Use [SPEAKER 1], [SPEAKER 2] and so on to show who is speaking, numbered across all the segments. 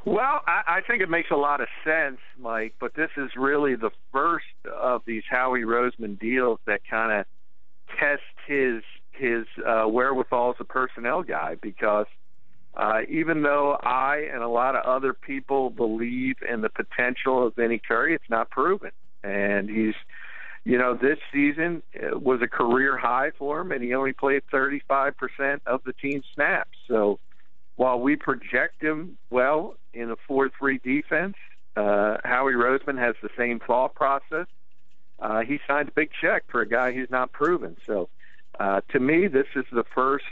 [SPEAKER 1] Well, I think it makes a lot of sense, Mike, but this is really the first of these Howie Roseman deals that kind of test his wherewithal as a personnel guy, because even though I and a lot of other people believe in the potential of Vinny Curry, it's not proven. And he's, this season was a career high for him, and he only played 35% of the team snaps. So while we project him well in a 4-3 defense, Howie Roseman has the same thought process. He signed a big check for a guy who's not proven. So to me, this is the first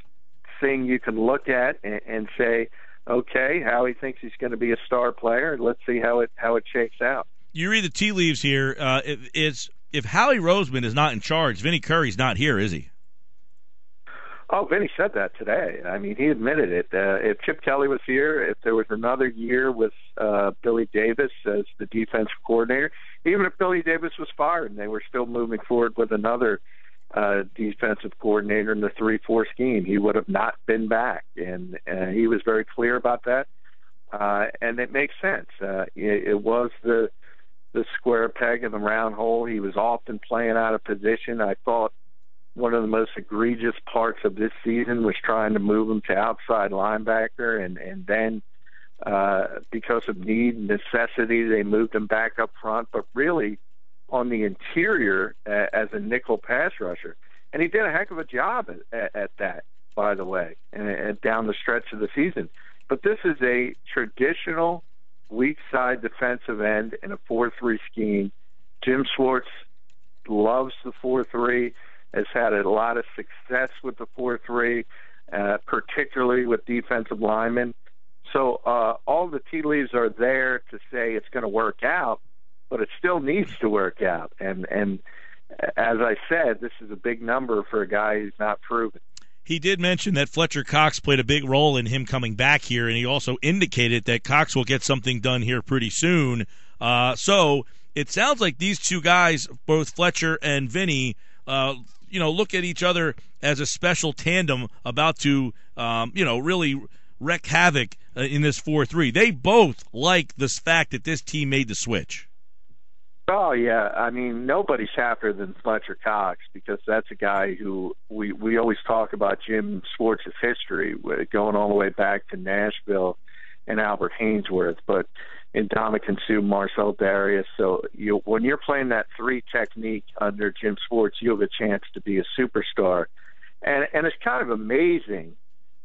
[SPEAKER 1] thing you can look at and say, okay, Howie thinks he's going to be a star player. Let's see how it shakes out.
[SPEAKER 2] You read the tea leaves here. If Howie Roseman is not in charge, Vinny Curry's not here, is he?
[SPEAKER 1] Oh, Vinny said that today. I mean, he admitted it. If Chip Kelly was here, if there was another year with Billy Davis as the defensive coordinator, even if Billy Davis was fired and they were still moving forward with another defensive coordinator in the 3-4 scheme, he would have not been back. And he was very clear about that. And it makes sense. It was the square peg in the round hole. He was often playing out of position. I thought one of the most egregious parts of this season was trying to move him to outside linebacker, and then because of need and necessity, they moved him back up front, but really on the interior as a nickel pass rusher. And he did a heck of a job at that, by the way, and down the stretch of the season. But this is a traditional weak side defensive end in a 4-3 scheme. Jim Schwartz loves the 4-3, has had a lot of success with the 4-3, particularly with defensive linemen. So all the tea leaves are there to say it's going to work out, but it still needs to work out. And as I said, this is a big number for a guy who's not proven.
[SPEAKER 2] He did mention that Fletcher Cox played a big role in him coming back here, and he also indicated that Cox will get something done here pretty soon. So it sounds like these two guys, both Fletcher and Vinny, look at each other as a special tandem about to, really wreak havoc in this 4-3. They both like this fact that this team made the switch.
[SPEAKER 1] Oh, yeah. I mean, nobody's happier than Fletcher Cox, because that's a guy who we always talk about Jim Schwartz's history, going all the way back to Nashville and Albert Haynesworth, but in Dominican Sue, Marcel Darius. So when you're playing that 3 technique under Jim Schwartz, you have a chance to be a superstar. And it's kind of amazing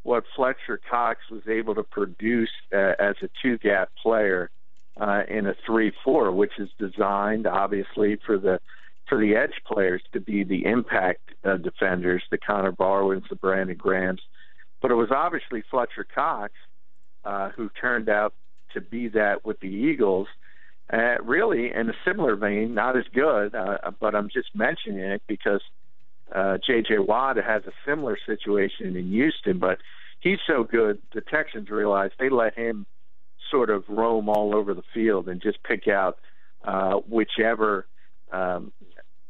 [SPEAKER 1] what Fletcher Cox was able to produce as a 2-gap player in a 3-4, which is designed, obviously, for the edge players to be the impact defenders, the Connor Barwins, the Brandon Grahams. But it was obviously Fletcher Cox who turned out to be that with the Eagles. Really, in a similar vein, not as good, but I'm just mentioning it because J.J. Watt has a similar situation in Houston, but he's so good, the Texans realized they let him sort of roam all over the field and just pick out whichever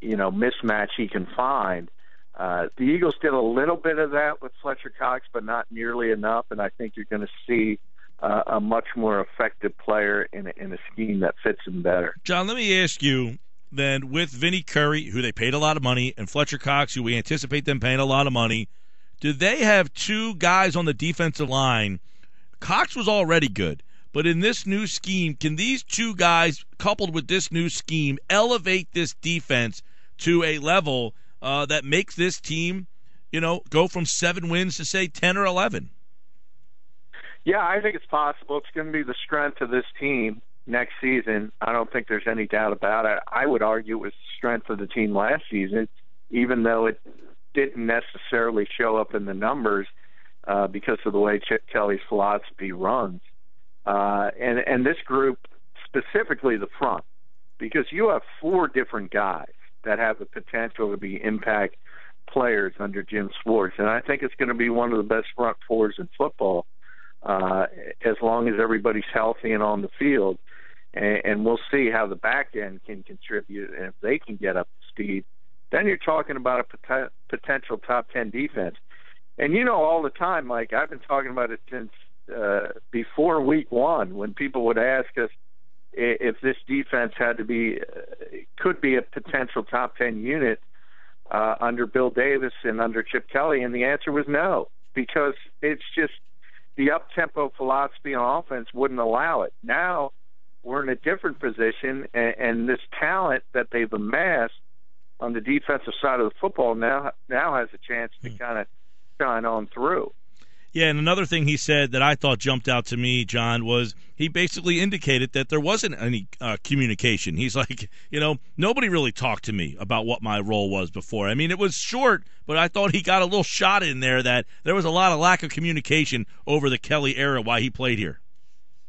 [SPEAKER 1] mismatch he can find. The Eagles did a little bit of that with Fletcher Cox, but not nearly enough, and I think you're going to see a much more effective player in a scheme that fits him better.
[SPEAKER 2] John, let me ask you then, with Vinny Curry, who they paid a lot of money, and Fletcher Cox, who we anticipate them paying a lot of money, do they have two guys on the defensive line? Cox was already good, but in this new scheme, can these two guys, coupled with this new scheme, elevate this defense to a level that makes this team, go from 7 wins to, say, 10 or 11?
[SPEAKER 1] Yeah, I think it's possible. It's going to be the strength of this team next season. I don't think there's any doubt about it. I would argue it was the strength of the team last season, even though it didn't necessarily show up in the numbers because of the way Chip Kelly's philosophy runs. And this group, specifically the front, because you have 4 different guys that have the potential to be impact players under Jim Schwartz. And I think it's going to be one of the best front 4s in football as long as everybody's healthy and on the field. And we'll see how the back end can contribute. And if they can get up to speed, then you're talking about a potential top 10 defense. And all the time, Mike, I've been talking about it since before before week one, when people would ask us if this defense could be a potential top 10 unit under Bill Davis and under Chip Kelly, and the answer was no, because it's just the up-tempo philosophy on offense wouldn't allow it. Now we're in a different position, and this talent that they've amassed on the defensive side of the football now has a chance to kind of shine on through.
[SPEAKER 2] Yeah, and another thing he said that I thought jumped out to me, John, was he basically indicated that there wasn't any communication. He's like, nobody really talked to me about what my role was before. I mean, it was short, but I thought he got a little shot in there that there was a lot of lack of communication over the Kelly era while he played here.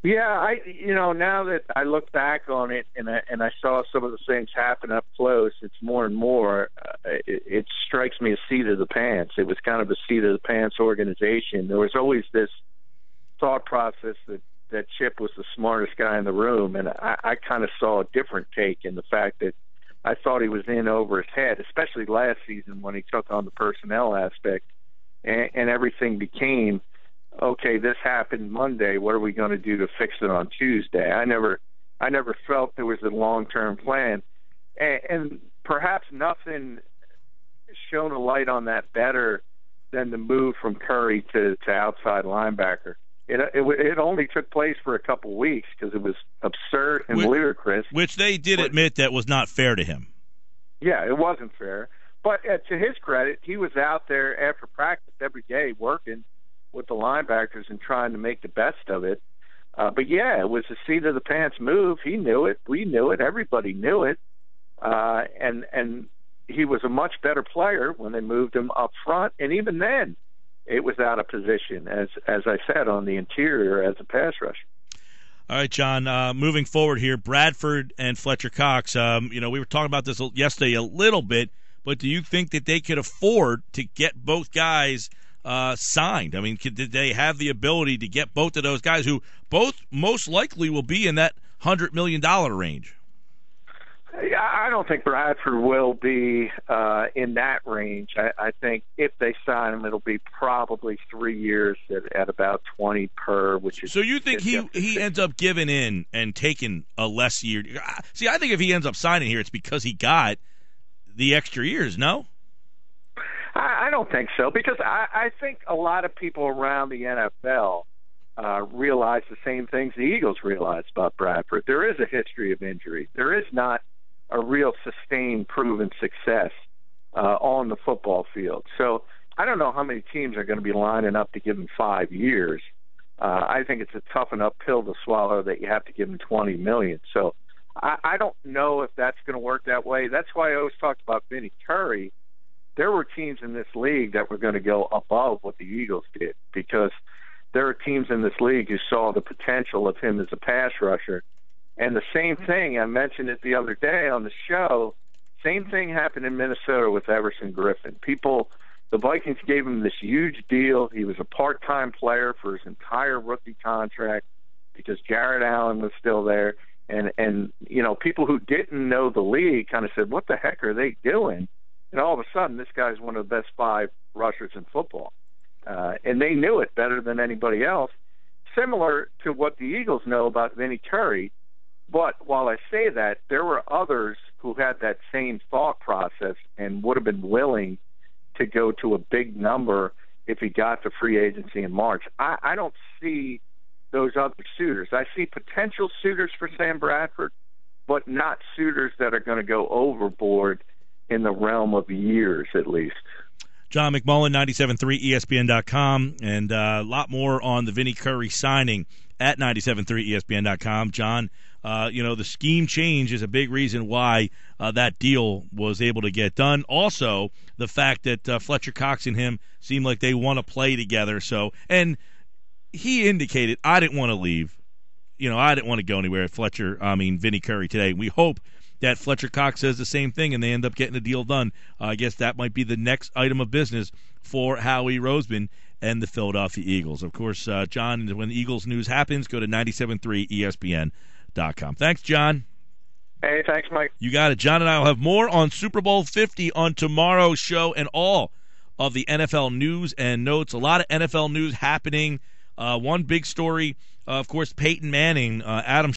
[SPEAKER 1] Yeah, now that I look back on it and I saw some of the things happen up close, it's more and more, it strikes me as seat of the pants. It was kind of a seat of the pants organization. There was always this thought process that Chip was the smartest guy in the room, and I kind of saw a different take in the fact that I thought he was in over his head, especially last season when he took on the personnel aspect, and everything became, okay, this happened Monday. What are we going to do to fix it on Tuesday? I never felt there was a long-term plan, and perhaps nothing shone a light on that better than the move from Curry to outside linebacker. It only took place for a couple weeks because it was absurd and ludicrous.
[SPEAKER 2] Which they did admit that was not fair to him.
[SPEAKER 1] Yeah, it wasn't fair. But to his credit, he was out there after practice every day working with the linebackers and trying to make the best of it. But yeah, it was a seat of the pants move. He knew it. We knew it. Everybody knew it. And he was a much better player when they moved him up front. And even then, it was out of position, as I said, on the interior as a pass rusher.
[SPEAKER 2] All right, John, moving forward here, Bradford and Fletcher Cox, we were talking about this yesterday a little bit, but do you think that they could afford to get both guys signed? I mean, did they have the ability to get both of those guys who both most likely will be in that $100 million range?
[SPEAKER 1] I don't think Bradford will be in that range. I think if they sign him, it'll be probably 3 years at about 20 per, which is.
[SPEAKER 2] So you think he ends up giving in and taking a less year? See, I think if he ends up signing here, it's because he got the extra years. No.
[SPEAKER 1] I don't think so, because I think a lot of people around the NFL realize the same things the Eagles realize about Bradford. There is a history of injury. There is not a real sustained, proven success on the football field. So I don't know how many teams are going to be lining up to give him 5 years. I think it's a tough enough pill to swallow that you have to give him $20 million. So I don't know if that's going to work that way. That's why I always talked about Vinny Curry. There were teams in this league that were going to go above what the Eagles did, because there are teams in this league who saw the potential of him as a pass rusher. And the same thing, I mentioned it the other day on the show, same thing happened in Minnesota with Everson Griffin. The Vikings gave him this huge deal. He was a part-time player for his entire rookie contract because Jared Allen was still there. And people who didn't know the league kind of said, what the heck are they doing? And all of a sudden, this guy's one of the best 5 rushers in football. And they knew it better than anybody else, similar to what the Eagles know about Vinny Curry. But while I say that, there were others who had that same thought process and would have been willing to go to a big number if he got to free agency in March. I don't see those other suitors. I see potential suitors for Sam Bradford, but not suitors that are going to go overboard in the realm of years at least.
[SPEAKER 2] John McMullen, 97.3 ESPN.com, and a lot more on the Vinny Curry signing at 97.3 ESPN.com. John, the scheme change is a big reason why that deal was able to get done. Also, the fact that Fletcher Cox and him seem like they want to play together. And he indicated, I didn't want to leave. I didn't want to go anywhere. Vinny Curry today. We hope that Fletcher Cox says the same thing and they end up getting a deal done. I guess that might be the next item of business for Howie Roseman and the Philadelphia Eagles. Of course, John, when the Eagles news happens, go to 97.3 ESPN.com. Thanks, John.
[SPEAKER 1] Hey, thanks, Mike.
[SPEAKER 2] You got it. John and I will have more on Super Bowl 50 on tomorrow's show and all of the NFL news and notes. A lot of NFL news happening One big story, of course, Peyton Manning, Adam